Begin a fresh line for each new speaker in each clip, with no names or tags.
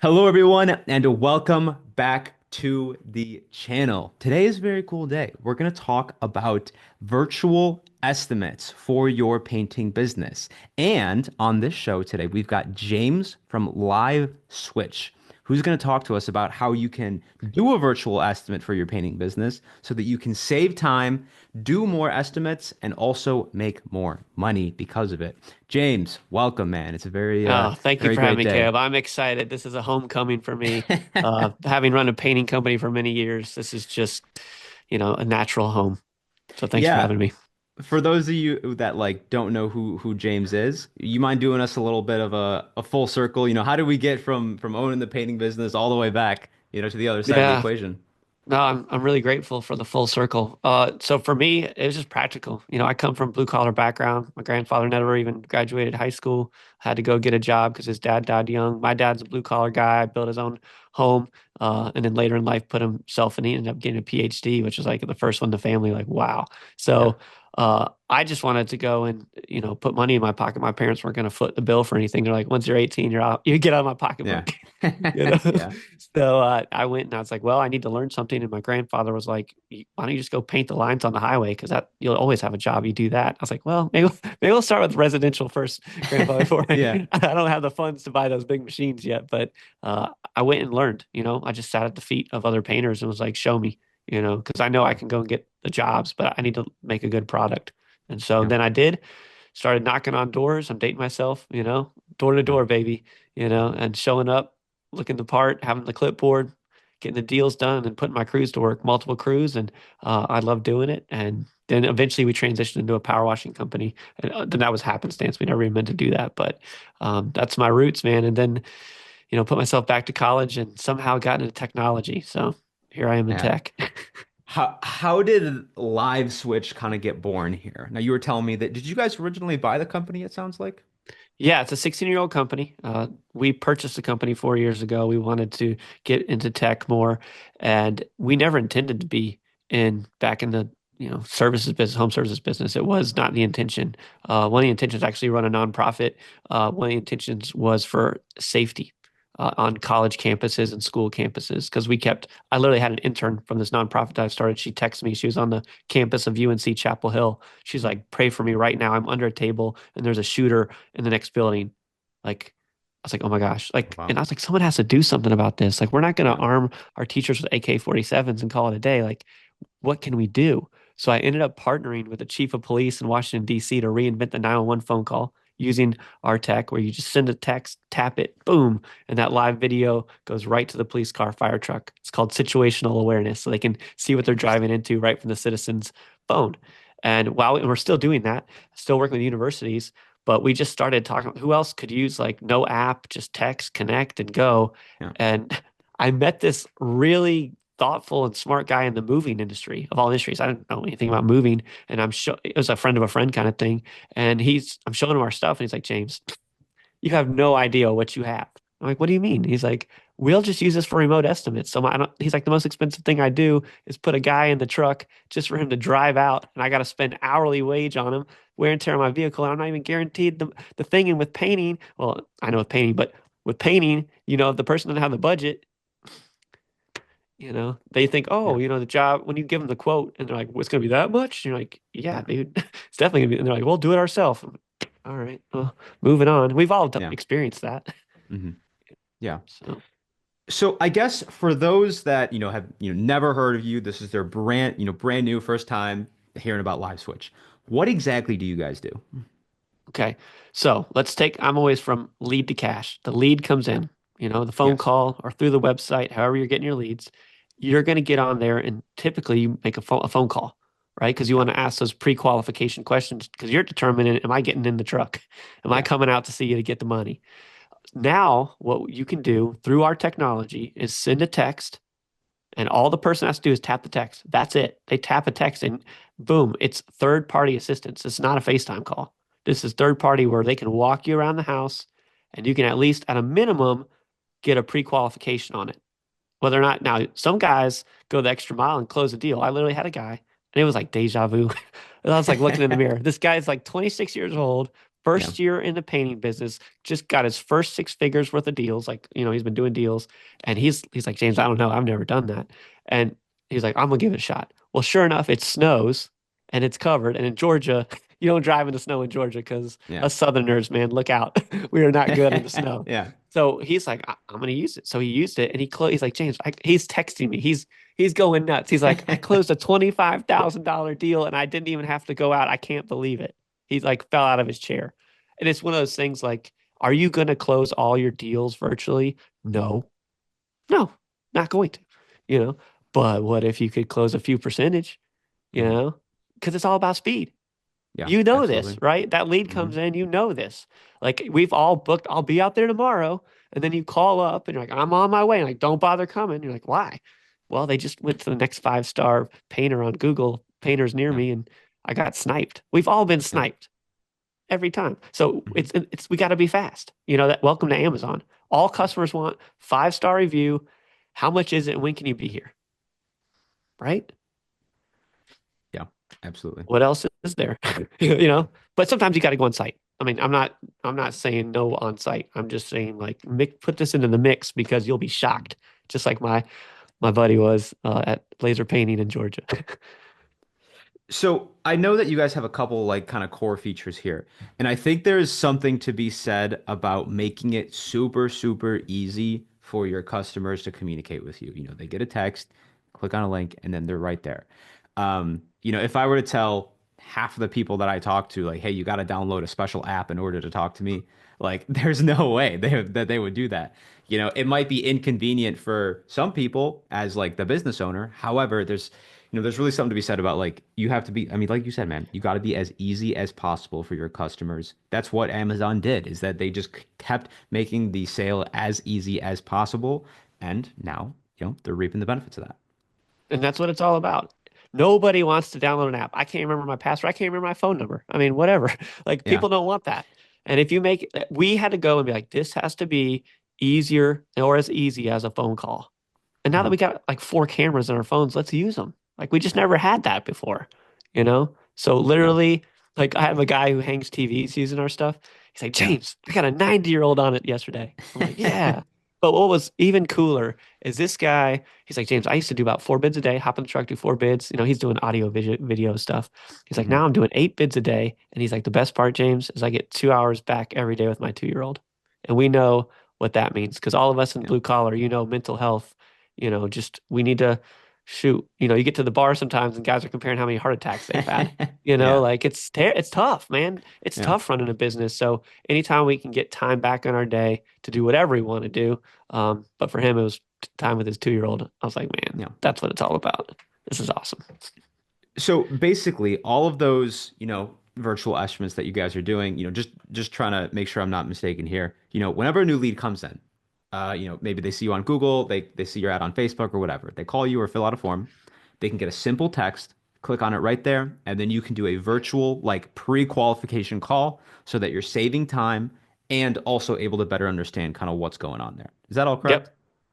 Hello, everyone, and welcome back to the channel. Today is a very cool day. We're going to talk about virtual estimates for your painting business. And on this show today, we've got James from LiveSwitch, who's going to talk to us about how you can do a virtual estimate for your painting business so that you can save time, do more estimates, and also make more money because of it. James, welcome, man. It's a
Oh, thank you
very
for having
great
me,
day.
Caleb. I'm excited. This is a homecoming for me. Having run a painting company for many years, this is just, a natural home. So thanks for
Yeah.
having me.
For those of you that don't know who James is, you mind doing us a little bit of a full circle? How did we get from owning the painting business all the way back, to the other side of the
Yeah,
equation?
no, I'm really grateful for the full circle. So for me, it was just practical. I come from blue collar background. My grandfather never even graduated high school. Had to go get a job because his dad died young. My dad's a blue collar guy, built his own home, and then later in life put himself and he ended up getting a PhD, which was like the first one in the family. Like wow.
Yeah.
So I just wanted to go and put money in my pocket. My parents weren't going to foot the bill for anything. They're like, once you're 18, you're out. You get out of my
Yeah.
pocketbook. you know
Yeah.
so I went and I was like, well, I need to learn something. And my grandfather was like, why don't you just go paint the lines on the highway, because that you'll always have a job, you do that. I was like, well, maybe we'll start with residential first, grandfather, before
Yeah.
I don't have the funds to buy those big machines yet. But I went and learned. I just sat at the feet of other painters and was like, show me, because I know I can go and get the jobs, but I need to make a good product. And so
Yeah.
then I did, started knocking on doors. I'm dating myself, door to
Yeah.
door, baby, and showing up, looking the part, having the clipboard, getting the deals done, and putting my crews to work, multiple crews, and I love doing it. And then eventually we transitioned into a power washing company, and then that was happenstance. We never even meant to do that, but that's my roots, man. And then put myself back to college and somehow got into technology. So here I am in
Yeah.
tech.
How did Live Switch kind of get born here? Now you were telling me that did you guys originally buy the company, it sounds like?
Yeah, it's a 16-year-old company. We purchased the company 4 years ago. We wanted to get into tech more, and we never intended to be in back in the services business, home services business. It was not the intention. One of the intentions actually run a nonprofit. One of the intentions was for safety on college campuses and school campuses because I literally had an intern from this nonprofit that I started. She texted me. She was on the campus of UNC Chapel Hill. She's like, pray for me right now. I'm under a table and there's a shooter in the next building. Like, I was like, oh my gosh. Like,
Wow.
and I was like, someone has to do something about this. Like, we're not going to
Yeah.
arm our teachers with AK-47s and call it a day. Like, what can we do? So I ended up partnering with the chief of police in Washington, D.C. to reinvent the 911 phone call using our tech, where you just send a text, tap it, boom, and that live video goes right to the police car, fire truck. It's called situational awareness. So they can see what they're driving
Interesting.
into right from the citizen's phone. And we're still doing that, still working with universities, but we just started talking, who else could use like no app, just text, connect, and go.
Yeah.
And I met this really thoughtful and smart guy in the moving industry of all industries. I don't know anything about moving, and it was a friend of a friend kind of thing. And I'm showing him our stuff, and he's like, James, you have no idea what you have. I'm like, what do you mean? He's like, we'll just use this for remote estimates. So he's like, the most expensive thing I do is put a guy in the truck just for him to drive out, and I got to spend hourly wage on him, wear and tear on my vehicle, and I'm not even guaranteed the thing. And with painting, well, I know with painting, but with painting, if the person doesn't have the budget, they think, oh,
Yeah.
the job, when you give them the quote and they're like, what's going to be that much? And you're like, yeah,
Yeah.
dude, it's definitely going to be. And they're like, we'll do it ourselves. All right, well, moving on. We've all
Yeah.
experienced that.
Hmm. Yeah.
So,
So I guess for those that, have, never heard of you, this is their brand new first time hearing about LiveSwitch. What exactly do you guys do?
okay. So I'm always from lead to cash. The lead comes
Yeah.
in, the phone
Yes.
call or through the website, however you're getting your leads. You're going to get on there and typically you make a phone call, right? Because you
Yeah.
want to ask those pre-qualification questions because you're determining, am I getting in the truck? Am I
Yeah.
coming out to see you to get the money? Now, what you can do through our technology is send a text, and all the person has to do is tap the text. That's it. They tap a text, and boom, it's third party assistance. It's not a FaceTime call. This is third party where they can walk you around the house, and you can at least, at a minimum, get a pre qualification on it. Whether or not, now, some guys go the extra mile and close a deal. I literally had a guy, and it was like deja vu. And I was like looking in the mirror. This guy is like 26 years old,
Yeah.
First year in the painting business, just got his first 6 figures worth of deals. Like, he's been doing deals. And he's like, James, I don't know. I've never done that. And he's like, I'm gonna give it a shot. Well, sure enough, it snows and it's covered. And in Georgia, you don't drive in the snow in Georgia because
Yeah.
us Southerners, man, look out. We are not good in the snow.
Yeah.
So he's like, I'm gonna use it. So he used it and he's like, James, he's texting me. He's going nuts. He's like, I closed a $25,000 deal and I didn't even have to go out. I can't believe it. He's like fell out of his chair. And it's one of those things like, are you going to close all your deals virtually? No, no, not going to, you know. But what if you could close a few percentage, you
Mhm.
know? Because it's all about speed.
Yeah,
You know this,
absolutely.
right? That lead
Hmm.
comes in, you know this. Like we've all booked, I'll be out there tomorrow. And then you call up and you're like, I'm on my way. And like, don't bother coming. You're like, why? Well, they just went to the next 5-star painter on Google, painters near
Yeah.
me, and I got sniped. We've all been
Yeah.
sniped every time. So
Hmm.
it's we got to be fast. That welcome to Amazon. All customers want 5-star review. How much is it and when can you be here? Right?
Yeah, absolutely.
What else is there? But sometimes you got to go on site. I mean, I'm not saying no on site. I'm just saying like put this into the mix because you'll be shocked, just like my buddy was at laser painting in Georgia.
So I know that you guys have a couple like kind of core features here, and I think there is something to be said about making it super, super easy for your customers to communicate with you. They get a text, click on a link, and then they're right there. If I were to tell half of the people that I talk to, like, hey, you got to download a special app in order to talk to me, like, there's no way that they would do that. It might be inconvenient for some people as like the business owner. However, there's really something to be said about like you have to be, I mean, like you said, man, you got to be as easy as possible for your customers. That's what Amazon did, is that they just kept making the sale as easy as possible. And now, they're reaping the benefits of that.
And that's what it's all about. Nobody wants to download an app. I can't remember my password. I can't remember my phone number. I mean, whatever. Like
Yeah.
people don't want that. And if you make we had to go and be like, this has to be easier or as easy as a phone call. And now that
Mhm.
we got like 4 cameras on our phones, let's use them. Like we just never had that before, you know? So
Yeah.
literally, like I have a guy who hangs TVs using our stuff. He's like,
Yeah.
James, I got a 90-year-old on it yesterday. I'm like, yeah. But what was even cooler is this guy, he's like, James, I used to do about 4 bids a day, hop in the truck, do 4 bids. He's doing audio video stuff. He's like,
Mhm.
now I'm doing 8 bids a day. And he's like, the best part, James, is I get 2 hours back every day with my 2-year-old. And we know what that means because all of us in
Yeah.
blue collar, mental health, just we need to shoot. You get to the bar sometimes and guys are comparing how many heart attacks they've had.
Yeah.
Like it's tough, man. It's
Yeah.
tough running a business. So anytime we can get time back in our day to do whatever we want to do, but for him it was time with his 2-year-old. I was like, man,
Yeah.
that's what it's all about. This is awesome.
So basically, all of those, virtual estimates that you guys are doing, just trying to make sure I'm not mistaken here. Whenever a new lead comes in, maybe they see you on Google, they see your ad on Facebook or whatever. They call you or fill out a form. They can get a simple text, click on it right there, and then you can do a virtual like pre-qualification call so that you're saving time and also able to better understand kind of what's going on there. Is that all correct?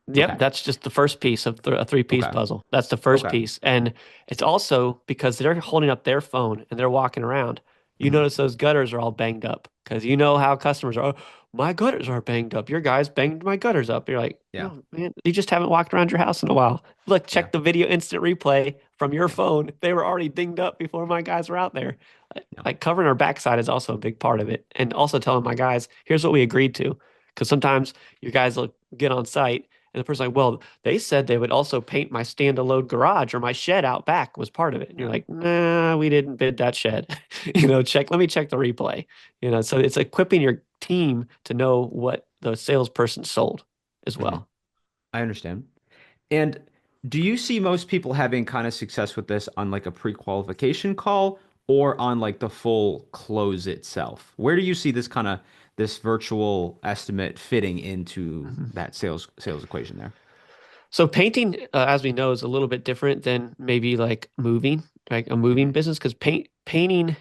Yep. Yep,
Okay.
that's just the first piece of a three-piece
Okay.
puzzle. That's the first
Okay.
piece. And it's also because they're holding up their phone and they're walking around. You
Mhm.
notice those gutters are all banged up because you know how customers are. Oh, my gutters are banged up. Your guys banged my gutters up. You're like,
Yeah.
no, man, you just haven't walked around your house in a while. Look,
Yeah.
check the video instant replay from your
Yeah.
phone. They were already dinged up before my guys were out there.
Yeah.
Like covering our backside is also a big part of it. And also telling my guys, here's what we agreed to. Because sometimes you guys will get on site and the person's like, well, they said they would also paint my stand-alone garage or my shed out back was part of it. And you're
Yeah.
like, nah, we didn't bid that shed. Let me check the replay. So it's equipping your team to know what the salesperson sold as
Mhm.
well.
I understand. And do you see most people having kind of success with this on like a pre-qualification call or on like the full close itself? Where do you see this virtual estimate fitting into
Mhm.
that sales equation there?
So painting, as we know, is a little bit different than maybe like moving, like a moving
Hmm.
business. Because painting,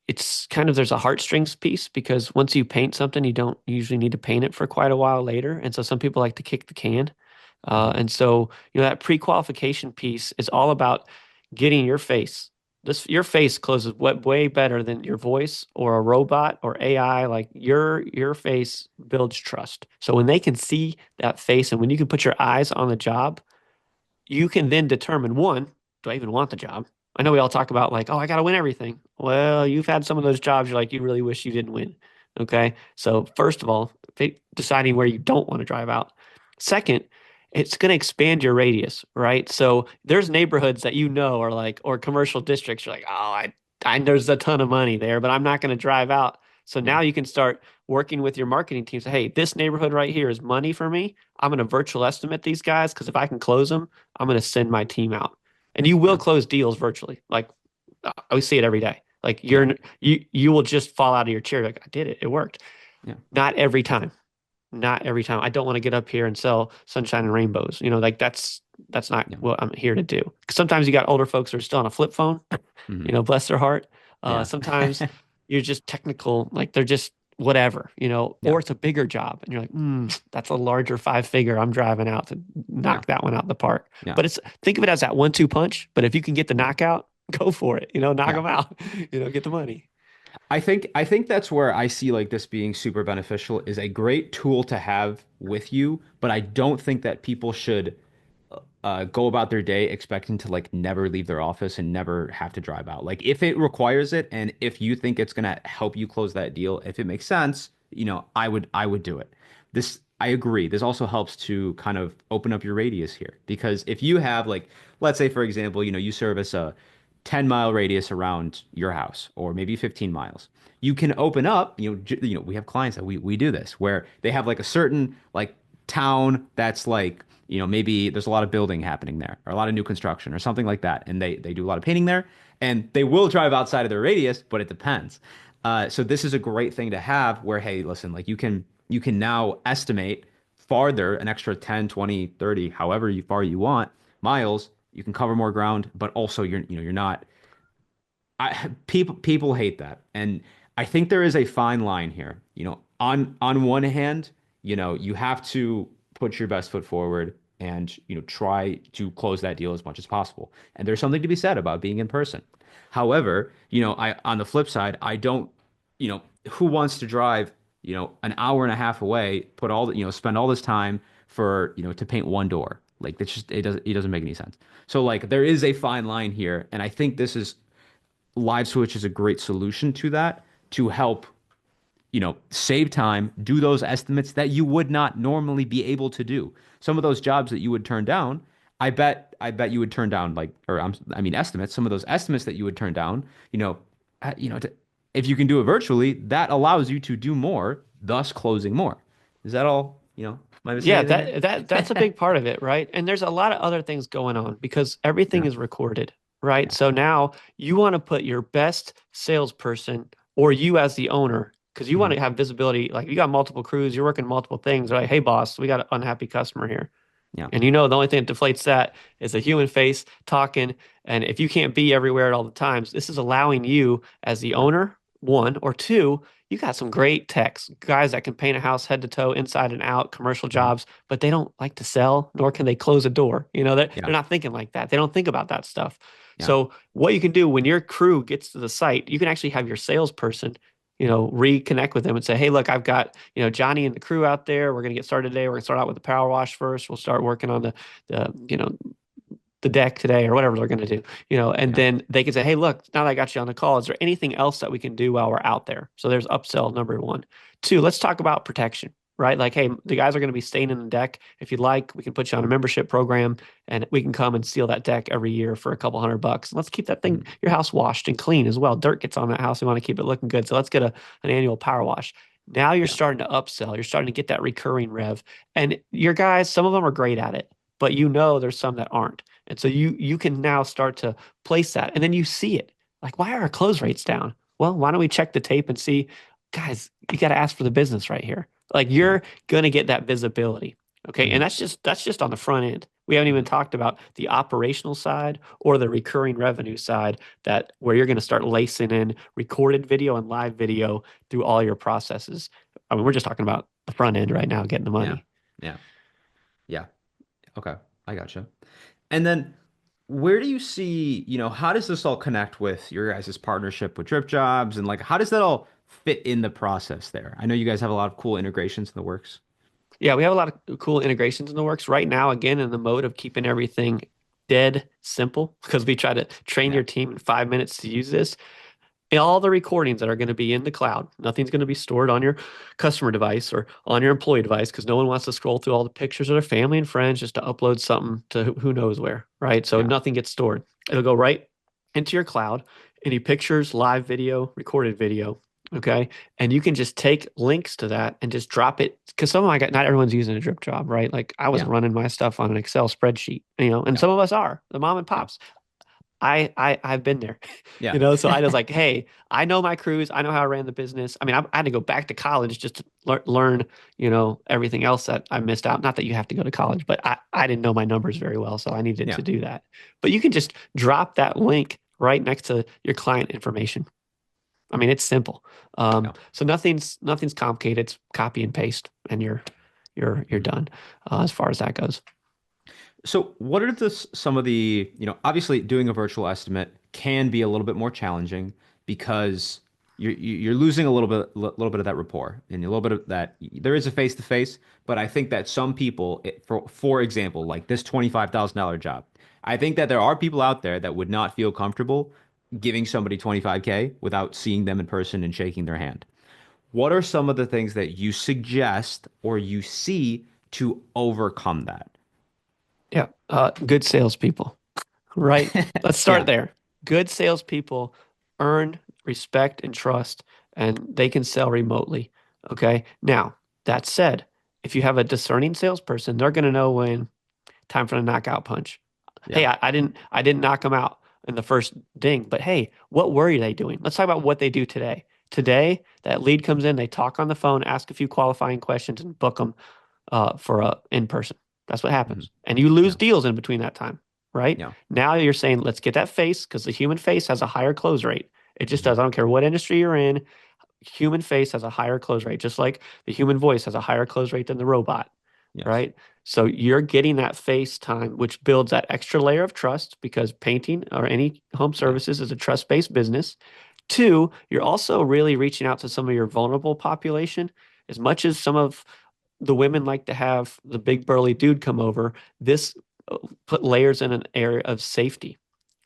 it's kind of there's a heartstrings piece because once you paint something, you don't usually need to paint it for quite a while later, and so some people like to kick the can.
Hmm.
And so that pre-qualification piece is all about getting your face. your face closes way better than your voice or a robot or AI. Like your face builds trust. So when they can see that face and when you can put your eyes on the job, you can then determine one, do I even want the job? I know we all talk about like, oh, I got to win everything. Well, you've had some of those jobs you're like, you really wish you didn't win. Okay. So, first of all, deciding where you don't want to drive out. Second, it's going to expand your radius, right? So, there's neighborhoods that you know are like, or commercial districts, you're like, oh, there's a ton of money there, but I'm not going to drive out. So
Yeah.
now you can start working with your marketing team. Say, hey, this neighborhood right here is money for me. I'm going to virtual estimate these guys because if I can close them, I'm going to send my team out. And you will
Yeah.
close deals virtually. Like I see it every day. Like
Yeah.
you will just fall out of your chair. Like I did it. It worked.
Yeah.
Not every time. Not every time. I don't want to get up here and sell sunshine and rainbows. Like that's not
Yeah.
what I'm here to do. 'Cause sometimes you got older folks who are still on a flip phone,
Hmm.
bless their heart.
Yeah.
Sometimes you're just technical, like they're just whatever,
Yeah.
or it's a bigger job and you're like, that's a larger 5 figure. I'm driving out to
Yeah.
knock that one out the park.
Yeah.
But think of it as that 1-2 punch. But if you can get the knockout, go for it, knock
Yeah.
them out, get the money.
I think that's where I see like this being super beneficial is a great tool to have with you, but I don't think that people should go about their day expecting to like never leave their office and never have to drive out. Like if it requires it and if you think it's gonna help you close that deal, if it makes sense, I would do it. This I agree. This also helps to kind of open up your radius here because if you have like, let's say for example, you service a 10-mile radius around your house or maybe 15 miles. You can open up, we have clients that we do this where they have like a certain like town that's like maybe there's a lot of building happening there or a lot of new construction or something like that. And they do a lot of painting there and they will drive outside of their radius, but it depends. So this is a great thing to have where, hey, listen, like you can now estimate farther an extra 10, 20, 30, however far you want miles. You can cover more ground, but also you're not people hate that. And I think there is a fine line here. On one hand, you have to put your best foot forward and try to close that deal as much as possible. And there's something to be said about being in person. However, I on the flip side, I don't, who wants to drive, an hour and a half away, put all the, spend all this time for, to paint one door. Like it doesn't make any sense. So like there is a fine line here, and I think this is LiveSwitch is a great solution to that to help, save time, do those estimates that you would not normally be able to do. Some of those jobs that you would turn down, I bet you would turn down like, or I mean estimates, some of those estimates that you would turn down, if you can do it virtually, that allows you to do more, thus closing more. Is that all, am I missing
Yeah,
anything
that's a
here?
big part of it, right? And there's a lot of other things going on because everything
Yeah,
is recorded, right?
yeah,
So now you want to put your best salesperson or you as the owner, because you want
hmm
to have visibility. Like you got multiple crews, you're working multiple things, right? Hey, boss, we got an unhappy customer here.
yeah,
And the only thing that deflates that is a human face talking. And if you can't be everywhere at all the times, this is allowing you as the
yeah,
owner, one, or two, you got some great techs, guys that can paint a house head to toe, inside and out, commercial
mhm,
jobs, but they don't like to sell, nor can they close a door. They're
yeah,
not thinking like that. They don't think about that stuff.
yeah,
So what you can do when your crew gets to the site, you can actually have your salesperson, reconnect with them and say, hey, look, I've got Johnny and the crew out there. We're going to get started today. We're going to start out with the power wash first. We'll start working on the deck today or whatever they're going to do, and
yeah,
then they can say, hey, look, now that I got you on the call, is there anything else that we can do while we're out there? So there's upsell number one. Two, let's talk about protection, right? Like, hey, the guys are going to be staying in the deck. If you'd like, we can put you on a membership program and we can come and seal that deck every year for a couple $100. And let's keep that thing,
mhm,
your house washed and clean as well. Dirt gets on that house. We want to keep it looking good. So let's get an annual power wash. Now you're
yeah,
starting to upsell. You're starting to get that recurring rev. And your guys, some of them are great at it, but there's some that aren't. And so you can now start to place that. And then you see it. Like, why are our close rates down? Well, why don't we check the tape and see, guys, you got to ask for the business right here. Like
yeah,
you're gonna get that visibility. Okay. And
mhm,
that's just on the front end. We haven't even
mhm,
talked about the operational side or the recurring revenue side that where you're going to start lacing in recorded video and live video through all your processes. I mean, we're just talking about the front end right now, getting the
yeah,
money.
yeah, yeah. Okay, I gotcha. And then where do you see, how does this all connect with your guys' partnership with Drip Jobs and like how does that all fit in the process there? I know you guys have a lot of cool integrations in the works.
Yeah, we have a lot of cool integrations in the works right now. Again, in the mode of keeping everything dead simple because we try to train
Yeah.
your team in 5 minutes to use this. All the recordings that are going to be in the cloud, nothing's going to be stored on your customer device or on your employee device because no one wants to scroll through all the pictures of their family and friends just to upload something to who knows where, right? So
Yeah.
nothing gets stored. It'll go right into your cloud, any pictures, live video, recorded video. Okay. And you can just take links to that and just drop it. Because some of my guys, not everyone's using a drip job, right? Like I was
Yeah.
running my stuff on an Excel spreadsheet, and
Yeah.
some of us are the mom and
Yeah.
pops. I've been there,
Yeah.
so I was like, hey, I know my crews. I know how I ran the business. I mean, I had to go back to college just to learn, everything else that I missed out. Not that you have to go to college, but I didn't know my numbers very well. So I needed
Yeah.
to do that. But you can just drop that link right next to your client information. I mean, it's simple.
Yeah.
So nothing's complicated. It's copy and paste and you're
Mhm.
done, as far as that goes.
So, what are some of the, obviously doing a virtual estimate can be a little bit more challenging because you're losing little bit of that rapport and a little bit of that. There is a face to face, but I think that some people, for example, like this $25,000 job, I think that there are people out there that would not feel comfortable giving somebody 25K without seeing them in person and shaking their hand. What are some of the things that you suggest or you see to overcome that?
Yeah, good salespeople. Right? Let's start
Yeah.
there. Good salespeople earn respect and trust, and they can sell remotely. Okay. Now, that said, if you have a discerning salesperson, they're going to know when time for the knockout punch.
Yeah.
Hey, I didn't knock them out in the first ding, but hey, what were they doing? Let's talk about what they do today. Today, that lead comes in, they talk on the phone, ask a few qualifying questions, and book them for a in person. That's what
Mhm.
happens. And you lose
Yeah.
deals in between that time, right?
Yeah.
Now you're saying, let's get that face because the human face has a higher close rate. It just
Mhm.
does. I don't care what industry you're in. Human face has a higher close rate, just like the human voice has a higher close rate than the robot,
Yes.
right? So you're getting that face time, which builds that extra layer of trust because painting or any home
Yeah.
services is a trust-based business. Two, you're also really reaching out to some of your vulnerable population. As much as some of the women like to have the big burly dude come over, this put layers in an area of safety,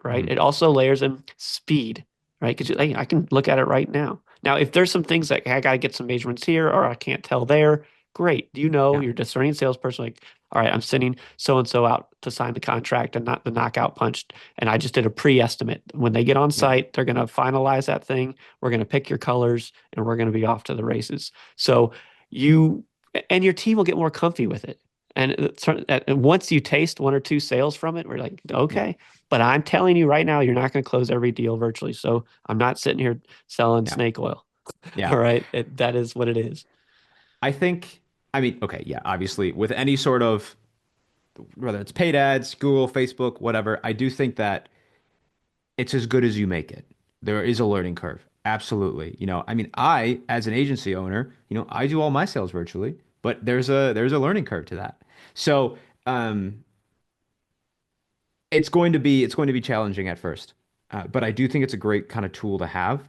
right?
Mhm.
It also layers in speed, right? Because hey, I can look at it right now. Now, if there's some things like I got to get some measurements here or I can't tell there, great. Do you know
Yeah.
you're discerning salesperson? Like, all right, I'm sending so and so out to sign the contract and not the knockout punch. And I just did a pre-estimate. When they get on
Yeah.
site, they're going to finalize that thing. We're going to pick your colors and we're going to be off to the races. So you and your team will get more comfy with it. And once you taste one or two sales from it, we're like,
Yeah.
okay. But I'm telling you right now, you're not going to close every deal virtually. So I'm not sitting here selling
Yeah.
snake oil.
Yeah.
All right. That is what it is.
I think, I mean, okay, yeah, obviously with any sort of whether it's paid ads, Google, Facebook, whatever, I do think that it's as good as you make it. There is a learning curve. Absolutely. I mean, as an agency owner, I do all my sales virtually, but there's a learning curve to that. So, it's going to be challenging at first. But I do think it's a great kind of tool to have.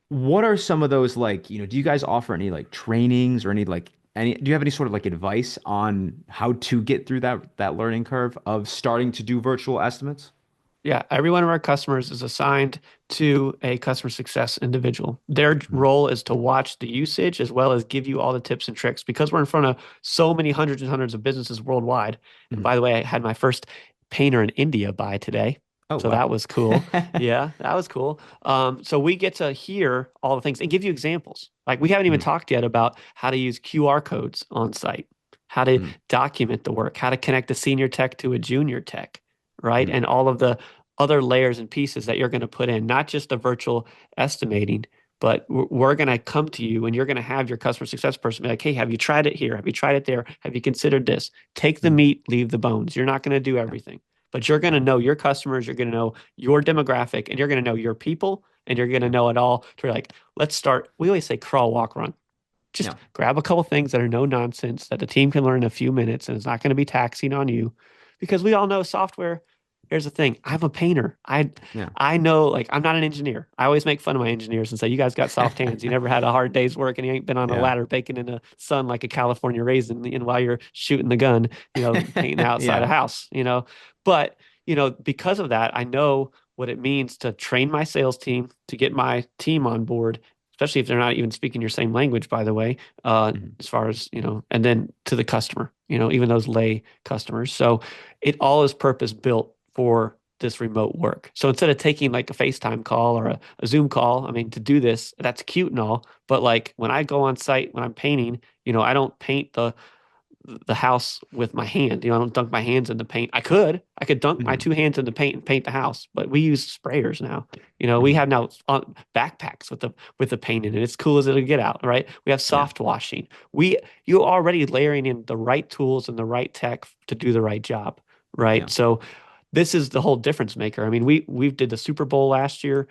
What are some of those like, do you guys offer any like trainings or do you have any sort of like advice on how to get through that learning curve of starting to do virtual estimates?
Yeah, every one of our customers is assigned to a customer success individual. Their
Mhm.
role is to watch the usage as well as give you all the tips and tricks because we're in front of so many hundreds and hundreds of businesses worldwide. And
Mhm.
by the way, I had my first painter in India by today.
Oh,
So
wow.
that was cool. Yeah, that was cool. So we get to hear all the things and give you examples. Like we haven't even
Mhm.
talked yet about how to use QR codes on site, how to
Mhm.
document the work, how to connect a senior tech to a junior tech, right?
Mhm.
And all of the other layers and pieces that you're going to put in, not just the virtual estimating, but we're going to come to you and you're going to have your customer success person be like, hey, have you tried it here? Have you tried it there? Have you considered this? Take the
Mhm.
meat, leave the bones. You're not going to do
Yeah.
everything, but you're going
Yeah.
to know your customers, you're going to know your demographic, and you're going to know your people, and you're going to
Yeah.
know it all. To like, let's start. We always say crawl, walk, run. Just
Yeah.
grab a couple things that are no nonsense that the team can learn in a few minutes and it's not going to be taxing on you because we all know software. here's the thing. I'm a painter.
Yeah.
I know, like, I'm not an engineer. I always make fun of my engineers and say, you guys got soft hands. You never had a hard day's work and you ain't been on a
Yeah.
ladder baking in the sun like a California raisin, while you're shooting the gun, painting the outside of
Yeah.
house. But, because of that, I know what it means to train my sales team, to get my team on board, especially if they're not even speaking your same language, by the way,
Mhm.
as far as, and then to the customer, even those lay customers. So it all is purpose built for this remote work. So instead of taking like a FaceTime call or a Zoom call, I mean, to do this, that's cute and all, but like when I go on site, when I'm painting, I don't paint the house with my hand. I don't dunk my hands in the paint. I could dunk my
Mhm.
two hands in the paint and paint the house, but we use sprayers now. We
Mhm.
have now backpacks with the paint in it. It's cool as it'll get out, right? We have
Yeah.
soft washing. You already layering in the right tools and the right tech to do the right job, right?
Yeah.
So this is the whole difference maker. I mean, we did the Super Bowl last year.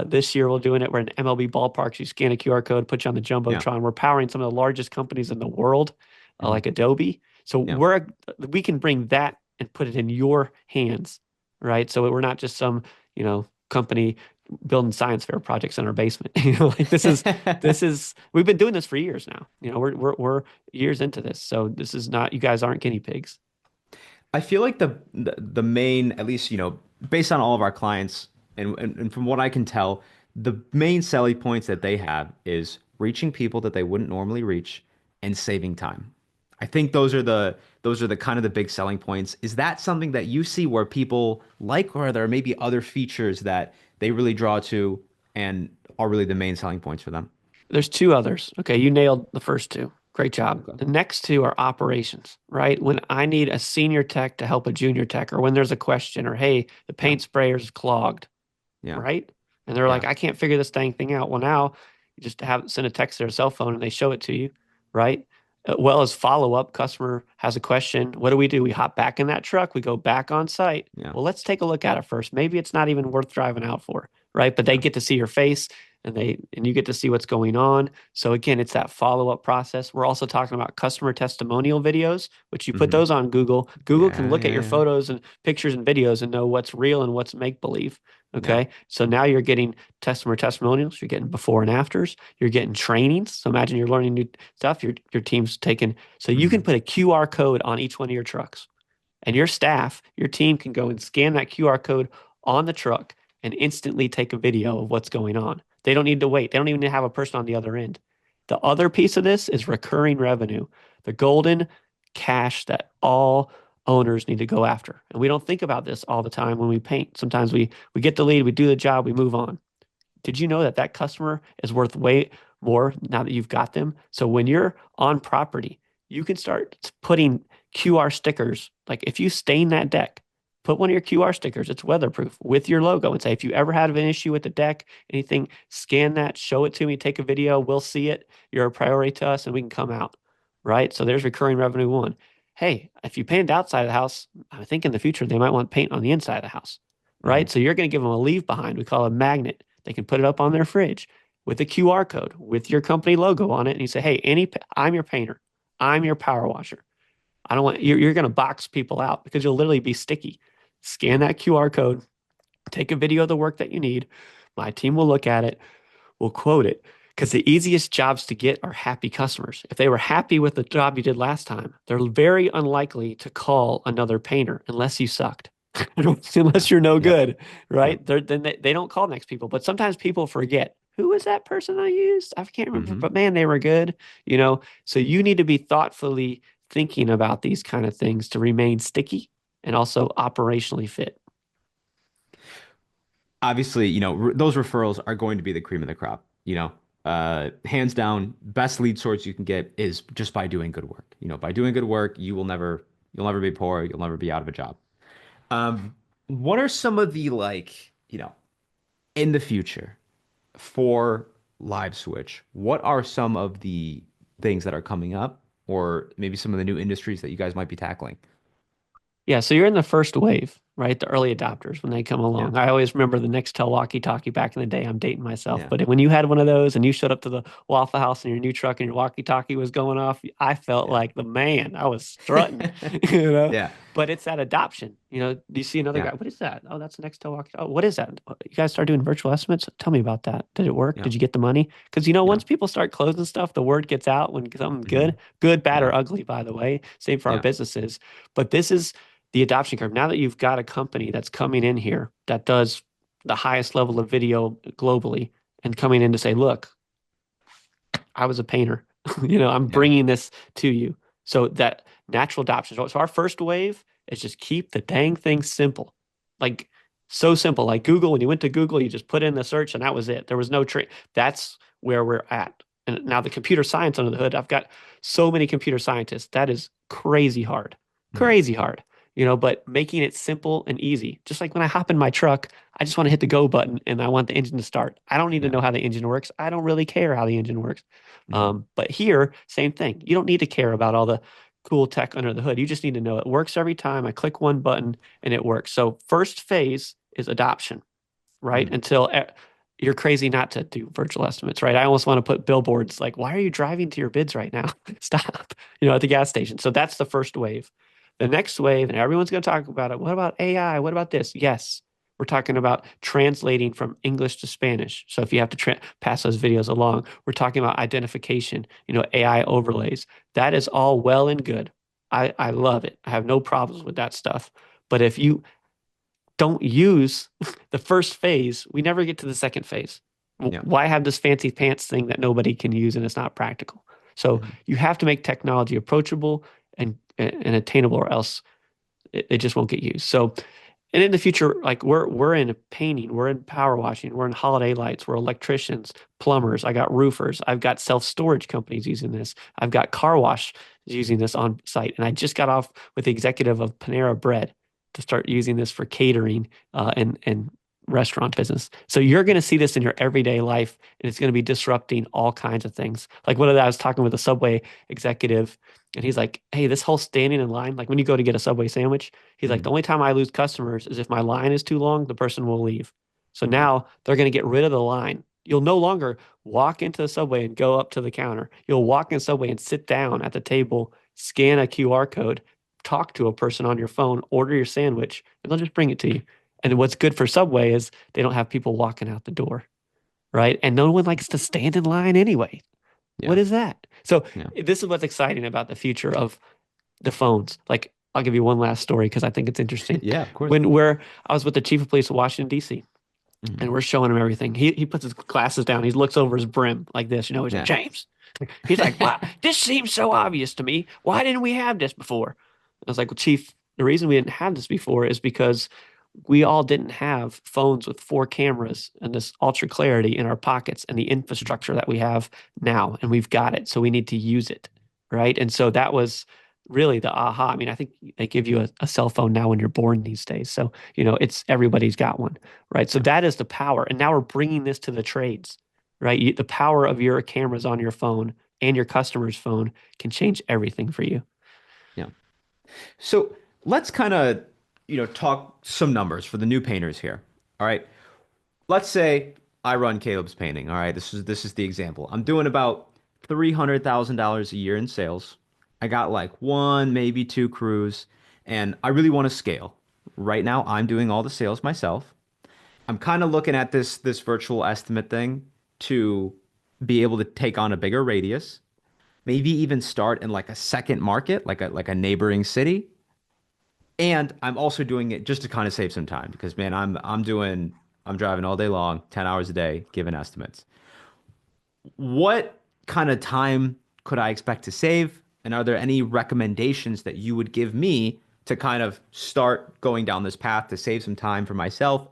This year we're doing it. We're in MLB ballparks. You scan a QR code, put you on the
Yeah.
jumbotron. We're powering some of the largest companies in the world,
Mhm.
like Adobe. So
Yeah.
we can bring that and put it in your hands, right? So we're not just some company building science fair projects in our basement. Like this is we've been doing this for years now. We're years into this. So this is not, you guys aren't guinea pigs.
I feel like the main, at least, based on all of our clients and from what I can tell, the main selling points that they have is reaching people that they wouldn't normally reach and saving time. I think those are the kind of the big selling points. Is that something that you see where people like, or are there maybe other features that they really draw to and are really the main selling points for them?
There's two others. Okay, you nailed the first two. Great job.
Okay.
The next two are operations, right? When I need a senior tech to help a junior tech, or when there's a question, or hey, the
Yeah.
paint sprayer's clogged,
Yeah.
right? And they're like,
Yeah.
I can't figure this dang thing out. Well, now you just send a text to their cell phone and they show it to you, right? Well as follow up, customer has a question. What do? We hop back in that truck. We go back on site.
Yeah.
Well, let's take a look at it first. Maybe it's not even worth driving out for, right? But they
Yeah.
get to see your face and you get to see what's going on. So again, it's that follow up process. We're also talking about customer testimonial videos, which you put
Hmm.
those on Google. Google can
Yeah.
look at
Yeah.
your
Yeah.
photos and pictures and videos and know what's real and what's make believe.
Yeah.
Okay. So now you're getting customer testimonials, you're getting before and afters, you're getting trainings. So imagine you're learning new stuff, your team's taking, so you can
Hmm.
put a QR code on each one of your trucks. And your staff, your team can go and scan that QR code on the truck and instantly take a video of what's going on. They don't need to wait. They don't even need to have a person on the other end. The other piece of this is recurring revenue, the golden cash that all owners need to go after. And we don't think about this all the time when we paint. Sometimes we get the lead, we do the job, we move on. Did you know that that customer is worth way more now that you've got them? So when you're on property, you can start putting QR stickers. Like if you stain that deck, put one of your QR stickers, it's weatherproof, with your logo, and say, if you ever had an issue with the deck, anything, scan that, show it to me, take a video, we'll see it. You're a priority to us and we can come out. Right. So there's recurring revenue one. Hey, if you paint outside of the house, I think in the future they might want paint on the inside of the house.
Hmm.
Right. So you're going to give them a leave behind. We call it a magnet. They can put it up on their fridge with a QR code with your company logo on it. And you say, hey, I'm your painter. I'm your power washer. I don't want you're going to box people out because you'll literally be sticky. Scan
Yeah.
that QR code, take a video of the work that you need. My team will look at it, will quote it. Because the easiest jobs to get are happy customers. If they were happy with the job you did last time, they're very unlikely to call another painter unless you sucked,
Yeah.
unless you're no
Yep.
good,
Yep.
right? Then they don't call next people. But sometimes people forget who was that person I used? I can't remember,
Hmm.
but man, they were good, you know? So you need to be thoughtfully thinking about these kind of things to remain sticky and also operationally fit.
Obviously, those referrals are going to be the cream of the crop. Hands down, best lead source you can get is just by doing good work. By doing good work, you'll never be poor, you'll never be out of a job. What are some of the like, in the future for LiveSwitch? What are some of the things that are coming up, or maybe some of the new industries that you guys might be tackling?
Yeah, so you're in the first wave. right? The early adopters when they come
Yeah.
along. I always remember the Nextel walkie-talkie back in the day. I'm dating myself,
Yeah.
but when you had one of those and you showed up to the Waffle House in your new truck and your walkie-talkie was going off, I felt
Yeah.
like the man. I was strutting, you know.
Yeah.
But it's that adoption. Do you see another
Yeah.
guy? What is that? Oh, that's the Nextel walkie. Oh, what is that? You guys start doing virtual estimates? Tell me about that. Did it work?
Yeah.
Did you get the money? Because
Yeah.
once people start closing stuff, the word gets out when something's
Hmm.
good, bad,
Yeah.
or ugly, by the way. Same for our
Yeah.
businesses. But this is the adoption curve. Now that you've got a company that's coming in here that does the highest level of video globally and coming in to say, look, I was a painter. I'm
Yeah.
bringing this to you. So that natural adoption. So our first wave is just keep the dang thing simple. Like so simple. Like Google, when you went to Google, you just put in the search and that was it. There was no trick. That's where we're at. And now the computer science under the hood, I've got so many computer scientists. That is crazy hard.
Yeah.
Crazy hard. But making it simple and easy. Just like when I hop in my truck, I just want to hit the go button and I want the engine to start. I don't need to
Yeah.
know how the engine works. I don't really care how the engine works.
Hmm.
But here, same thing. You don't need to care about all the cool tech under the hood. You just need to know it works every time. I click one button and it works. So first phase is adoption, right?
Hmm.
Until you're crazy not to do virtual estimates, right? I almost want to put billboards like, why are you driving to your bids right now? Stop, at the gas station. So that's the first wave. The next wave, and everyone's going to talk about it. What about AI? What about this? Yes, we're talking about translating from English to Spanish. So if you have to pass those videos along, we're talking about identification, AI overlays. That is all well and good. I love it. I have no problems with that stuff. But if you don't use the first phase, we never get to the second phase.
Yeah.
Why have this fancy pants thing that nobody can use and it's not practical? So
Hmm.
you have to make technology approachable and attainable, or else it just won't get used. So, and in the future, like we're in painting, we're in power washing, we're in holiday lights, we're electricians, plumbers. I got roofers. I've got self-storage companies using this. I've got car wash using this on site. And I just got off with the executive of Panera Bread to start using this for catering and restaurant business. So you're going to see this in your everyday life, and it's going to be disrupting all kinds of things. Like one of that, I was talking with a Subway executive, and he's like, "Hey, this whole standing in line, like when you go to get a Subway sandwich." He's like,
Hmm.
the only time I lose customers is if my line is too long, the person will leave. So
Yeah.
now they're going to get rid of the line. You'll no longer walk into the Subway and go up to the counter. You'll walk in the Subway and sit down at the table, scan a QR code, talk to a person on your phone, order your sandwich, and they'll just bring it to you. And what's good for Subway is they don't have people walking out the door, right? And no one likes to stand in line anyway.
Yeah.
What is that? So
Yeah.
this is what's exciting about the future of the phones. Like, I'll give you one last story because I think it's interesting.
Yeah. Of course.
When I was with the chief of police of Washington, D.C.,
Hmm.
and we're showing him everything. He puts his glasses down. He looks over his brim like this. He's like,
Yeah.
James. He's like, wow, this seems so obvious to me. Why didn't we have this before? I was like, well, Chief, the reason we didn't have this before is because we all didn't have phones with 4 cameras and this ultra clarity in our pockets and the infrastructure that we have now. And we've got it. So we need to use it. Right. And so that was really the aha. I mean, I think they give you a cell phone now when you're born these days. So, it's everybody's got one. Right. So
Yeah.
that is the power. And now we're bringing this to the trades. Right. The power of your cameras on your phone and your customer's phone can change everything for you.
Yeah. So let's kind of, talk some numbers for the new painters here. All right. Let's say I run Caleb's painting. All right. This is the example. I'm doing about $300,000 a year in sales. I got like one, maybe two crews, and I really want to scale. Right now, I'm doing all the sales myself. I'm kind of looking at this virtual estimate thing to be able to take on a bigger radius, maybe even start in like a second market, like a neighboring city. And I'm also doing it just to kind of save some time because man, I'm driving all day long, 10 hours a day, giving estimates. What kind of time could I expect to save? And are there any recommendations that you would give me to kind of start going down this path to save some time for myself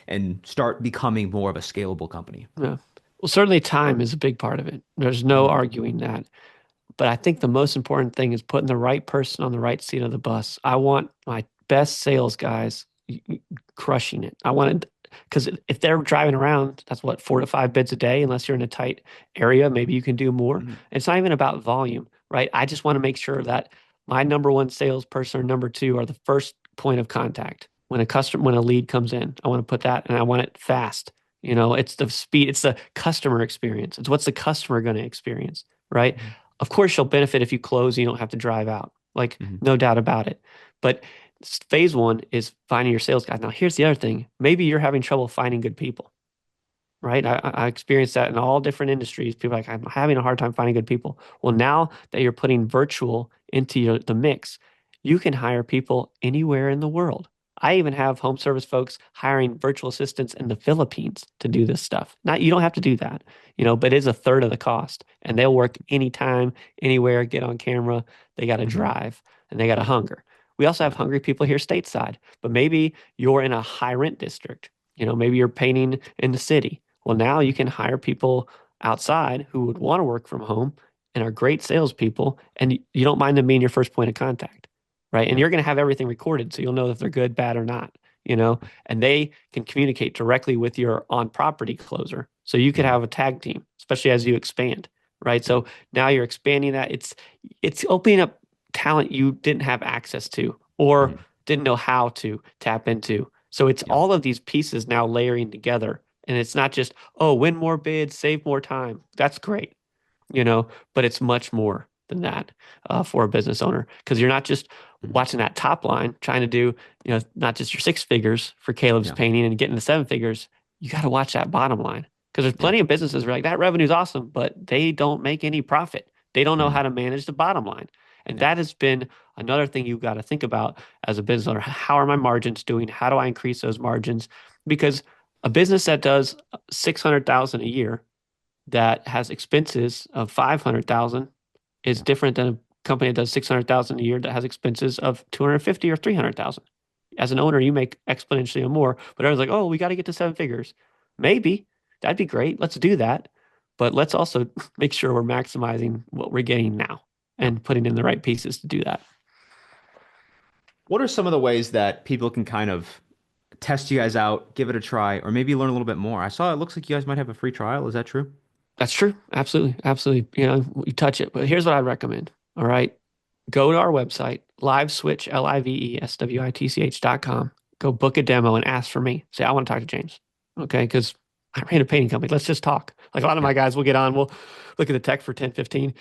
and start becoming more of a scalable company?
Yeah. Well, certainly time is a big part of it. There's no
Hmm.
arguing that. But I think the most important thing is putting the right person on the right seat of the bus. I want my best sales guys crushing it. I want it because if they're driving around, that's what, 4 to 5 bids a day, unless you're in a tight area, maybe you can do more.
Hmm.
It's not even about volume, right? I just want to make sure that my number one salesperson or number two are the first point of contact when a lead comes in, I want to put that and I want it fast. It's the speed, it's the customer experience. It's what's the customer going to experience, right?
Mhm.
Of course, you'll benefit if you close and you don't have to drive out. Like,
Mhm.
no doubt about it. But phase one is finding your sales guy. Now, here's the other thing. Maybe you're having trouble finding good people, right? I experienced that in all different industries. People are like, I'm having a hard time finding good people. Well, now that you're putting virtual into the mix, you can hire people anywhere in the world. I even have home service folks hiring virtual assistants in the Philippines to do this stuff. Not, you don't have to do that, but it's a third of the cost. And they'll work anytime, anywhere, get on camera. They got to
Mhm.
drive and they got to hunger. We also have
Yeah.
hungry people here stateside, but maybe you're in a high rent district. Maybe you're painting in the city. Well, now you can hire people outside who would want to work from home and are great salespeople, and you don't mind them being your first point of contact, right? And
Yeah.
you're going to have everything recorded, so you'll know if they're good, bad, or not, and they can communicate directly with your on-property closer. So you could
Yeah.
have a tag team, especially as you expand, right?
Yeah.
So now you're expanding that. It's opening up talent you didn't have access to or
Mhm.
didn't know how to tap into. So it's
Yeah.
all of these pieces now layering together. And it's not just, oh, win more bids, save more time. That's great, but it's much more than that for a business owner because you're not just
Mhm.
watching that top line, trying to do, not just your six figures for Caleb's
Yeah.
painting and getting the seven figures. You got to watch that bottom line because there's
Yeah.
plenty of businesses where like that revenue's awesome, but they don't make any profit. They don't know
Mhm.
how to manage the bottom line. And
Yeah.
that has been another thing you've got to think about as a business owner. How are my margins doing? How do I increase those margins? Because a business that does 600,000 a year that has expenses of 500,000 is
Yeah.
different than a company that does 600,000 a year that has expenses of 250 or 300,000. As an owner, you make exponentially more, but everyone's like, "Oh, we got to get to seven figures." Maybe that'd be great. Let's do that. But let's also make sure we're maximizing what we're getting now
Yeah.
and putting in the right pieces to do that.
What are some of the ways that people can kind of test you guys out, give it a try, or maybe learn a little bit more? I saw it looks like you guys might have a free trial. Is that true?
That's true. Absolutely. Absolutely. You touch it. But here's what I recommend. All right. Go to our website, LiveSwitch, LiveSwitch.com. Go book a demo and ask for me. Say, I want to talk to James. Okay. Because I ran a painting company. Let's just talk. Like a lot of
Yeah.
my guys will get on, we'll look at the tech for 10, 15,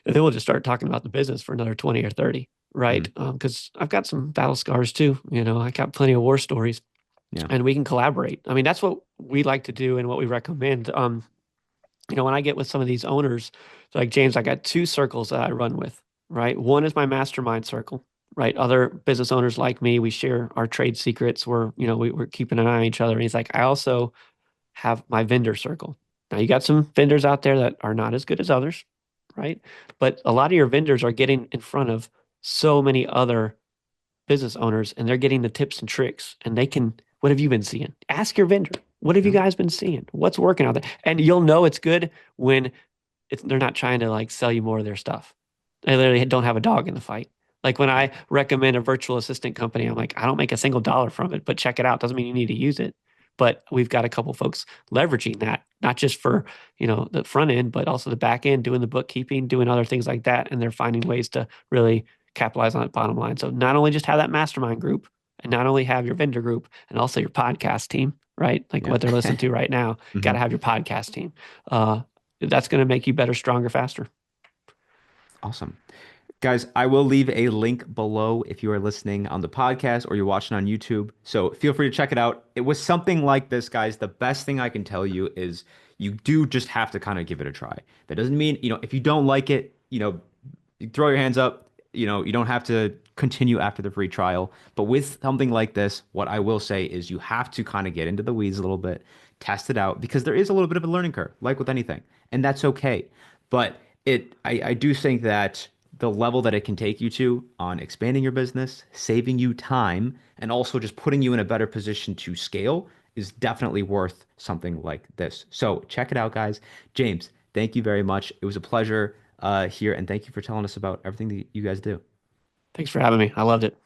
and then we'll just start talking about the business for another 20 or 30. Right.
Mhm.
Because I've got some battle scars too. I got plenty of war stories
Yeah.
and we can collaborate. I mean, that's what we like to do and what we recommend. When I get with some of these owners, like James, I got two circles that I run with, right? One is my mastermind circle, right? Other business owners like me, we share our trade secrets. We're keeping an eye on each other. And he's like, I also have my vendor circle. Now you got some vendors out there that are not as good as others, right? But a lot of your vendors are getting in front of so many other business owners and they're getting the tips and tricks and what have you been seeing? Ask your vendor. What have you
Yeah.
guys been seeing? What's working out there? And you'll know it's good when they're not trying to like sell you more of their stuff. They literally don't have a dog in the fight. Like when
Yeah.
I recommend a virtual assistant company, I'm like, I don't make a single dollar from it, but check it out. Doesn't mean you need to use it. But we've got a couple folks leveraging that, not just for, the front end, but also the back end, doing the bookkeeping, doing other things like that. And they're finding ways to really capitalize on that bottom line. So not only just have that mastermind group and not only have your vendor group and also your podcast team, right? Like
Yeah.
what they're listening to right now, got
hmm
to have your podcast team. That's going to make you better, stronger, faster.
Awesome. Guys, I will leave a link below if you are listening on the podcast or you're watching on YouTube. So feel free to check it out. It was something like this, guys. The best thing I can tell you is you do just have to kind of give it a try. That doesn't mean, if you don't like it, you throw your hands up. You don't have to continue after the free trial. But with something like this, what I will say is you have to kind of get into the weeds a little bit, test it out, because there is a little bit of a learning curve, like with anything, and that's okay. But I do think that the level that it can take you to on expanding your business, saving you time, and also just putting you in a better position to scale is definitely worth something like this. So check it out, guys. James, thank you very much. It was a pleasure here, and thank you for telling us about everything that you guys do.
Thanks for having me. I loved it.